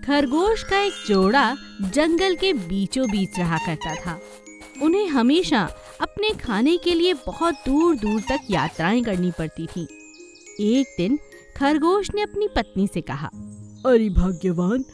खरगोश का एक जोड़ा जंगल के बीचों बीच रहा करता था। उन्हें हमेशा अपने खाने के लिए बहुत दूर दूर तक यात्राएं करनी पड़ती थीं। एक दिन खरगोश ने अपनी पत्नी से कहा, अरे भाग्यवान,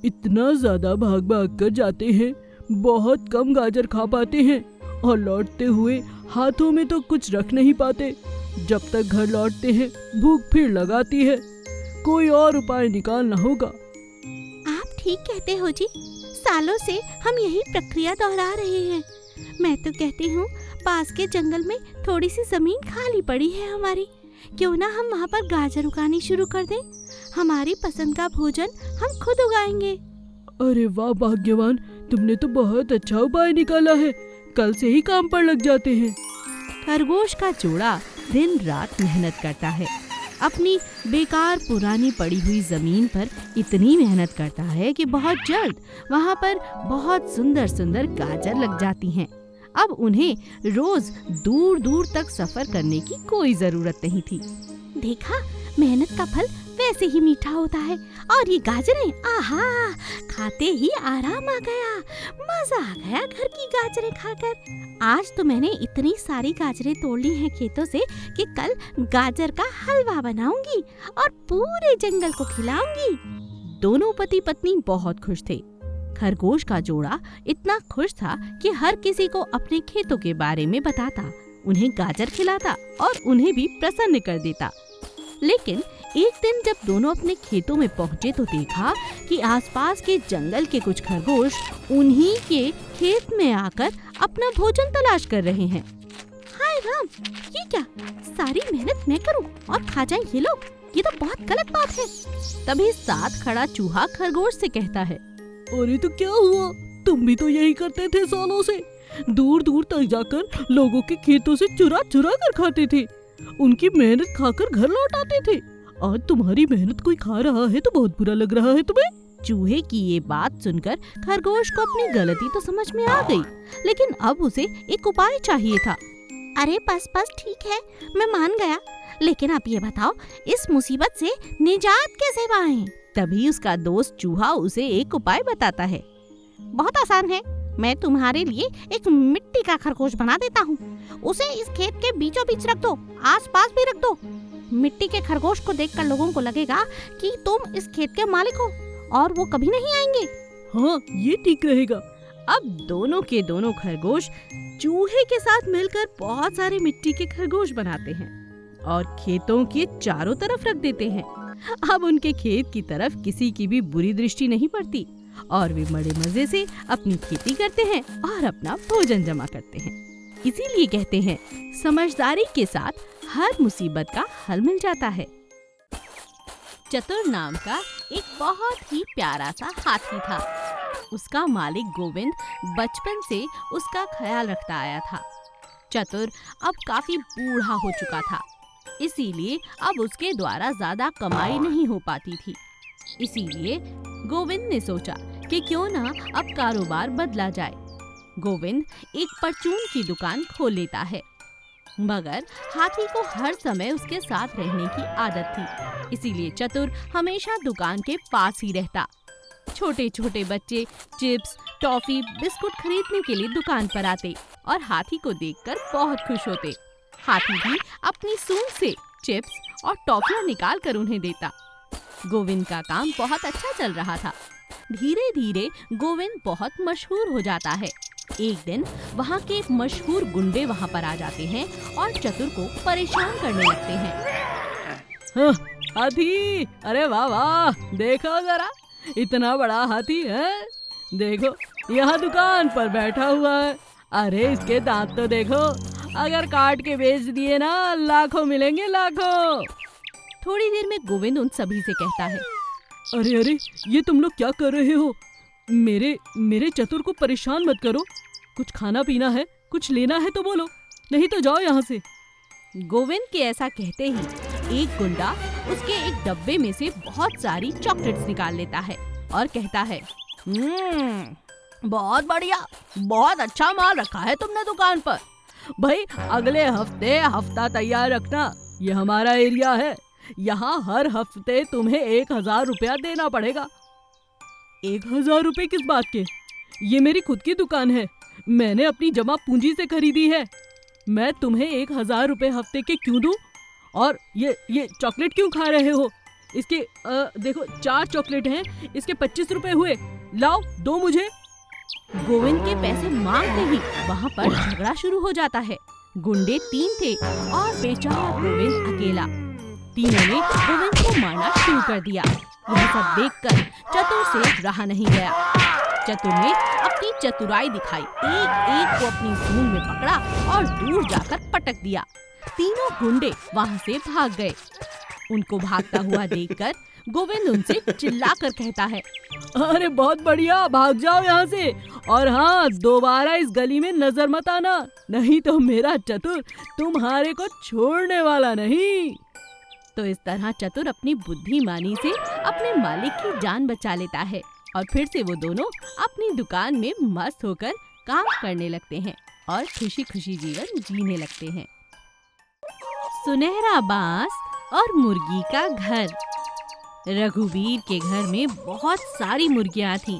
इतना ज्यादा भाग भाग कर जाते हैं, बहुत कम गाजर खा पाते हैं और लौटते हुए हाथों में तो कुछ रख नहीं पाते। जब तक घर लौटते हैं भूख फिर लगाती है, कोई और उपाय निकालना होगा। आप ठीक कहते हो जी, सालों से हम यही प्रक्रिया दोहरा रहे हैं। मैं तो कहती हूँ पास के जंगल में थोड़ी सी जमीन खाली पड़ी है हमारी, क्यों ना हम वहाँ पर गाजर उगानी शुरू कर दें। हमारी पसंद का भोजन हम खुद उगाएंगे। अरे वाह भाग्यवान, तुमने तो बहुत अच्छा उपाय निकाला है, कल से ही काम पर लग जाते हैं। खरगोश का जोड़ा दिन रात मेहनत करता है। अपनी बेकार पुरानी पड़ी हुई जमीन पर इतनी मेहनत करता है कि बहुत जल्द वहाँ पर बहुत सुंदर सुंदर गाजर लग जाती हैं। अब उन्हें रोज दूर दूर तक सफर करने की कोई जरूरत नहीं थी। देखा, मेहनत का फल वैसे ही मीठा होता है। और ये गाजरें, आहा, खाते ही आराम आ गया, मजा आ गया घर की गाजरें खाकर। आज तो मैंने इतनी सारी गाजरें तोड़ ली हैं खेतों से कि कल गाजर का हलवा बनाऊंगी और पूरे जंगल को खिलाऊंगी। दोनों पति पत्नी बहुत खुश थे। खरगोश का जोड़ा इतना खुश था कि हर किसी को अपने खेतों के बारे में बताता, उन्हें गाजर खिलाता और उन्हें भी प्रसन्न कर देता। लेकिन एक दिन जब दोनों अपने खेतों में पहुंचे तो देखा कि आसपास के जंगल के कुछ खरगोश उन्हीं के खेत में आकर अपना भोजन तलाश कर रहे हैं। हाय राम, ये क्या, सारी मेहनत मैं करूं और खा जाएं ये लोग, ये तो बहुत गलत बात है। तभी साथ खड़ा चूहा खरगोश से कहता है, अरे तो क्या हुआ, तुम भी तो यही करते थे सालों से, दूर दूर तक जाकर लोगों के खेतों से चुरा चुरा कर खाते थे, उनकी मेहनत खाकर घर लौट आते थे। आज तुम्हारी मेहनत कोई खा रहा है तो बहुत बुरा लग रहा है तुम्हें। चूहे की ये बात सुनकर खरगोश को अपनी गलती तो समझ में आ गई, लेकिन अब उसे एक उपाय चाहिए था। अरे बस बस ठीक है, मैं मान गया, लेकिन आप ये बताओ इस मुसीबत से निजात कैसे पाएं? तभी उसका दोस्त चूहा उसे एक उपाय बताता है। बहुत आसान है, मैं तुम्हारे लिए एक मिट्टी का खरगोश बना देता हूँ। उसे इस खेत के बीचों बीच रख दो, आस पास भी रख दो। मिट्टी के खरगोश को देखकर लोगों को लगेगा कि तुम इस खेत के मालिक हो और वो कभी नहीं आएंगे। हाँ, ये ठीक रहेगा। अब दोनों के दोनों खरगोश चूहे के साथ मिलकर बहुत सारे मिट्टी के खरगोश बनाते हैं और खेतों के चारों तरफ रख देते हैं। अब उनके खेत की तरफ किसी की भी बुरी दृष्टि नहीं पड़ती और वे बड़े मजे से अपनी खेती करते हैं और अपना भोजन जमा करते हैं। इसीलिए कहते हैं, समझदारी के साथ हर मुसीबत का हल मिल जाता है। चतुर नाम का एक बहुत ही प्यारा सा हाथी था। उसका मालिक गोविंद बचपन से उसका ख्याल रखता आया था। चतुर अब काफी बूढ़ा हो चुका था, इसीलिए अब उसके द्वारा ज्यादा कमाई नहीं हो पाती थी। इसीलिए गोविंद ने सोचा कि क्यों ना अब कारोबार बदला जाए। गोविंद एक परचून की दुकान खोल लेता है, मगर हाथी को हर समय उसके साथ रहने की आदत थी, इसीलिए चतुर हमेशा दुकान के पास ही रहता। छोटे छोटे बच्चे चिप्स, टॉफी, बिस्कुट खरीदने के लिए दुकान पर आते और हाथी को देखकर बहुत खुश होते। हाथी भी अपनी सूंड से चिप्स और टॉफियां निकाल कर उन्हें देता। गोविंद का काम बहुत अच्छा चल रहा था। धीरे धीरे गोविंद बहुत मशहूर हो जाता है। एक दिन वहाँ के मशहूर गुंडे वहाँ पर आ जाते हैं और चतुर को परेशान करने लगते हैं। हाँ, हाथी, अरे वाह वाह, देखो जरा, इतना बड़ा हाथी है, देखो यहाँ दुकान पर बैठा हुआ है। अरे इसके दांत तो देखो, अगर काट के बेच दिए ना, लाखों मिलेंगे, लाखों। थोड़ी देर में गोविंद उन सभी से कहता है, अरे अरे, ये तुम लोग क्या कर रहे हो? मेरे चतुर को परेशान मत करो। कुछ खाना पीना है, कुछ लेना है तो बोलो, नहीं तो जाओ यहाँ से। गोविंद के ऐसा कहते ही एक गुंडा उसके एक डब्बे में से बहुत सारी चॉकलेट्स निकाल लेता है और कहता है, बहुत बढ़िया, बहुत अच्छा माल रखा है तुमने दुकान पर। भाई अगले हफ्ते हफ्ता तैयार रखना, ये हमारा एरिया है, यहाँ हर हफ्ते तुम्हें 1000 रुपया देना पड़ेगा। 1000 रुपए किस बात के? ये मेरी खुद की दुकान है, मैंने अपनी जमा पूंजी से खरीदी है। मैं तुम्हें 1000 रुपए हफ्ते के क्यों दूं? और ये चॉकलेट क्यों खा रहे हो? इसके देखो 4 चॉकलेट हैं, इसके 25 रुपए हुए, लाओ दो मुझे। गोविंद के पैसे मांगते ही वहाँ पर झगड़ा शुरू हो जाता है। गुंडे 3 थे और बेचारा गोविंद अकेला। तीनों ने गोविंद को मारना शुरू कर दिया। यह सब देखकर चतुर से रहा नहीं गया। चतुर ने अपनी चतुराई दिखाई, एक एक को अपनी सूंड में पकड़ा और दूर जाकर पटक दिया। तीनों गुंडे वहाँ से भाग गए। उनको भागता हुआ देखकर गोविंद उनसे चिल्लाकर कहता है, अरे बहुत बढ़िया, भाग जाओ यहाँ से, और हाँ, दोबारा इस गली में नजर मत आना, नहीं तो मेरा चतुर तुम्हारे को छोड़ने वाला नहीं। तो इस तरह चतुर अपनी बुद्धिमानी से अपने मालिक की जान बचा लेता है और फिर से वो दोनों अपनी दुकान में मस्त होकर काम करने लगते हैं और खुशी खुशी जीवन जीने लगते हैं। सुनहरा बांस और मुर्गी का घर। रघुवीर के घर में बहुत सारी मुर्गियां थीं।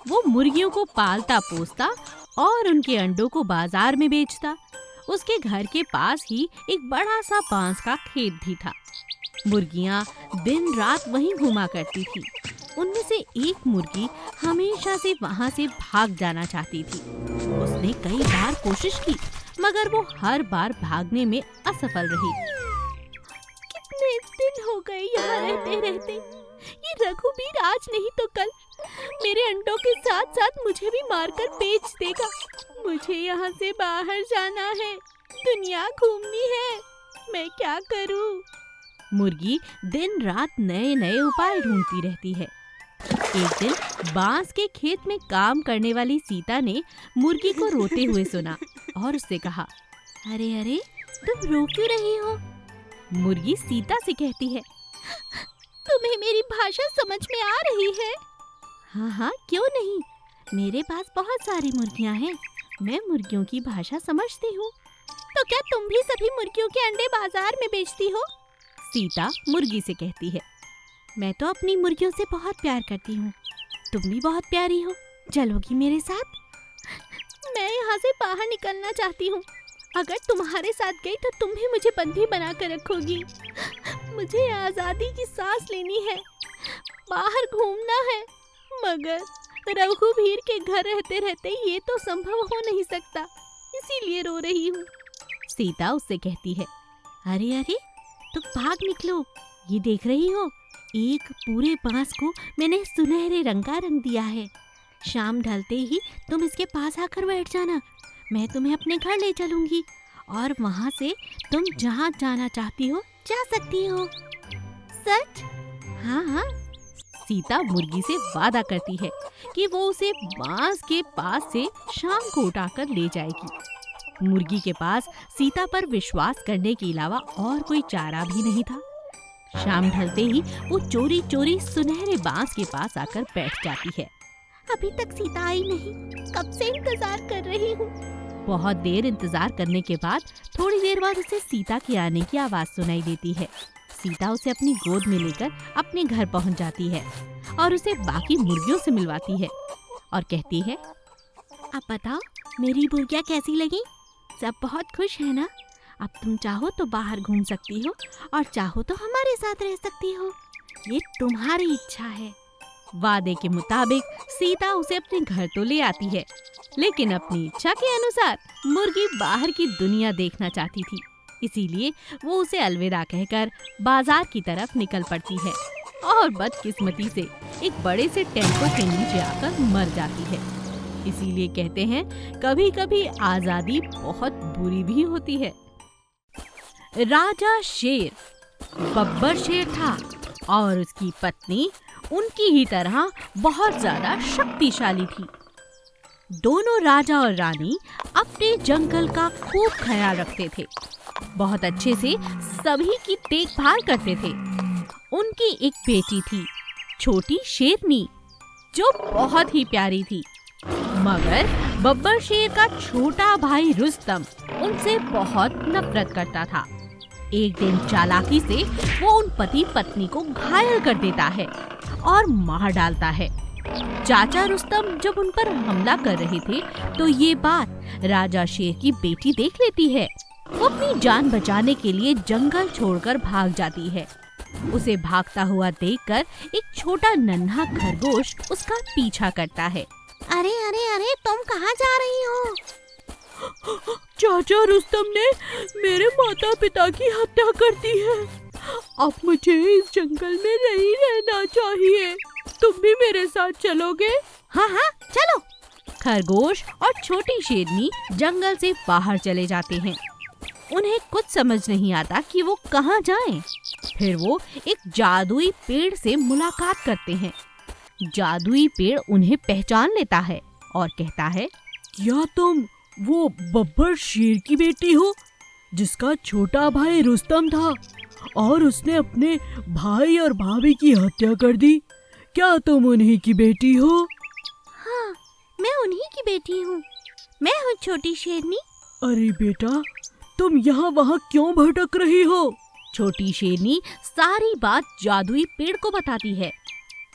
वो मुर्गियों को पालता पोसता और उनके अंडों को बाजार में बेचता। उसके घर के पास ही एक बड़ा सा बांस का खेत भी था। मुर्गियां दिन रात वहीं घूमा करती थी। उनमें से एक मुर्गी हमेशा से वहां से भाग जाना चाहती थी। उसने कई बार कोशिश की, मगर वो हर बार भागने में असफल रही। कितने दिन हो गए यहाँ रहते रहते। ये रघुवीर आज नहीं तो कल मेरे अंडों के साथ साथ मुझे भी मारकर बेच देगा। मुझे यहाँ से बाहर जाना है, दुनिया घूमनी है, मैं क्या करूँ? मुर्गी दिन रात नए नए उपाय ढूंढती रहती है। एक दिन बांस के खेत में काम करने वाली सीता ने मुर्गी को रोते हुए सुना और उससे कहा, अरे अरे, तुम रो क्यों रही हो? मुर्गी सीता से कहती है, तुम्हें मेरी भाषा समझ में आ रही है? हाँ हाँ, क्यों नहीं, मेरे पास बहुत सारी मुर्गियाँ हैं, मैं मुर्गियों की भाषा समझती हूँ। तो क्या तुम भी सभी मुर्गियों के अंडे बाजार में बेचती हो? सीता मुर्गी से कहती है, मैं तो अपनी मुर्गियों से बहुत प्यार करती हूँ, तुम भी बहुत प्यारी हो, चलोगी मेरे साथ? मैं यहाँ से बाहर निकलना चाहती हूँ, अगर तुम्हारे साथ गई तो तुम भी मुझे बंदी बना कर रखोगी। मुझे आजादी की सांस लेनी है, बाहर घूमना है, मगर रघुवीर के घर रहते रहते ये तो संभव हो नहीं सकता, इसीलिए रो रही हूँ। सीता उससे कहती है, अरे अरे, तो भाग निकलो, ये देख रही हो, एक पूरे बांस को मैंने सुनहरे रंग का रंग दिया है। शाम ढलते ही तुम इसके पास आकर बैठ जाना, मैं तुम्हें अपने घर ले चलूंगी और वहाँ से तुम जहाँ जाना चाहती हो जा सकती हो। सच? हाँ हाँ। सीता मुर्गी से वादा करती है कि वो उसे बांस के पास से शाम को उठाकर ले जाएगी। मुर्गी के पास सीता पर विश्वास करने के अलावा और कोई चारा भी नहीं था। शाम ढलते ही वो चोरी चोरी सुनहरे बांस के पास आकर बैठ जाती है। अभी तक सीता आई नहीं, कब से इंतजार कर रही हूँ। बहुत देर इंतजार करने के बाद थोड़ी देर बाद उसे सीता के आने की आवाज सुनाई देती है। सीता उसे अपनी गोद में लेकर अपने घर पहुँच जाती है और उसे बाकी मुर्गियों से मिलवाती है और कहती है, अब बताओ मेरी मुर्गियाँ कैसी लगी? सब बहुत खुश है ना? अब तुम चाहो तो बाहर घूम सकती हो और चाहो तो हमारे साथ रह सकती हो, ये तुम्हारी इच्छा है। वादे के मुताबिक सीता उसे अपने घर तो ले आती है, लेकिन अपनी इच्छा के अनुसार मुर्गी बाहर की दुनिया देखना चाहती थी, इसीलिए वो उसे अलविदा कहकर बाजार की तरफ निकल पड़ती है और बदकिस्मती से एक बड़े से टेंटों के नीचे आकर मर जाती है। इसीलिए कहते हैं कभी कभी आजादी बहुत बुरी भी होती है। राजा शेर बब्बर शेर था और उसकी पत्नी उनकी ही तरह बहुत ज्यादा शक्तिशाली थी। दोनों राजा और रानी अपने जंगल का खूब ख्याल रखते थे, बहुत अच्छे से सभी की देखभाल करते थे। उनकी एक बेटी थी, छोटी शेरनी, जो बहुत ही प्यारी थी, मगर बब्बर शेर का छोटा भाई रुस्तम उनसे बहुत नफरत करता था। एक दिन चालाकी से वो उन पति पत्नी को घायल कर देता है और मार डालता है। चाचा रुस्तम जब उन पर हमला कर रहे थे तो ये बात राजा शेर की बेटी देख लेती है। वो अपनी जान बचाने के लिए जंगल छोड़कर भाग जाती है। उसे भागता हुआ देखकर एक छोटा नन्हा खरगोश उसका पीछा करता है। अरे अरे अरे, तुम कहाँ जा रही हो? चाचा रुस्तम ने मेरे माता पिता की हत्या कर दी है। अब मुझे इस जंगल में नहीं रहना चाहिए। तुम भी मेरे साथ चलोगे? हाँ हाँ, चलो। खरगोश और छोटी शेरनी जंगल से बाहर चले जाते हैं। उन्हें कुछ समझ नहीं आता कि वो कहाँ जाएं। फिर वो एक जादुई पेड़ से मुलाकात करते हैं। जादुई पेड़ उन्हें पहचान लेता है और कहता है, क्या तुम वो बब्बर शेर की बेटी हो जिसका छोटा भाई रुस्तम था और उसने अपने भाई और भाभी की हत्या कर दी? क्या तुम उन्हीं की बेटी हो? हाँ, मैं उन्हीं की बेटी हूँ। मैं हूँ छोटी शेरनी। अरे बेटा, तुम यहाँ वहाँ क्यों भटक रही हो? छोटी शेरनी सारी बात जादुई पेड़ को बताती है।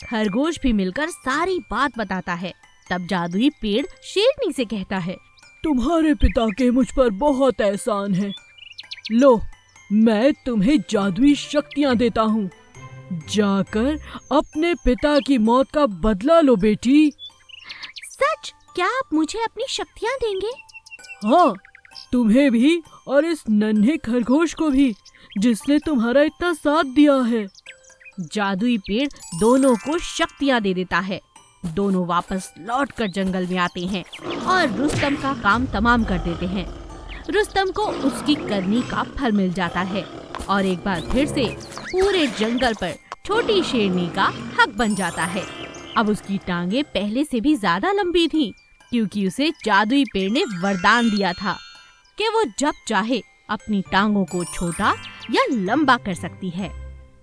खरगोश भी मिलकर सारी बात बताता है। तब जादुई पेड़ शेरनी से कहता है, तुम्हारे पिता के मुझ पर बहुत एहसान है। लो, मैं तुम्हें जादुई शक्तियाँ देता हूँ। जाकर अपने पिता की मौत का बदला लो बेटी। सच? क्या आप मुझे अपनी शक्तियाँ देंगे? हाँ, तुम्हें भी और इस नन्हे खरगोश को भी जिसने तुम्हारा इतना साथ दिया है। जादुई पेड़ दोनों को शक्तियाँ दे देता है। दोनों वापस लौटकर जंगल में आते हैं और रुस्तम का काम तमाम कर देते हैं। रुस्तम को उसकी करनी का फल मिल जाता है और एक बार फिर से पूरे जंगल पर छोटी शेरनी का हक बन जाता है। अब उसकी टांगे पहले से भी ज्यादा लंबी थीं, क्योंकि उसे जादुई पेड़ ने वरदान दिया था कि वो जब चाहे अपनी टांगों को छोटा या लंबा कर सकती है।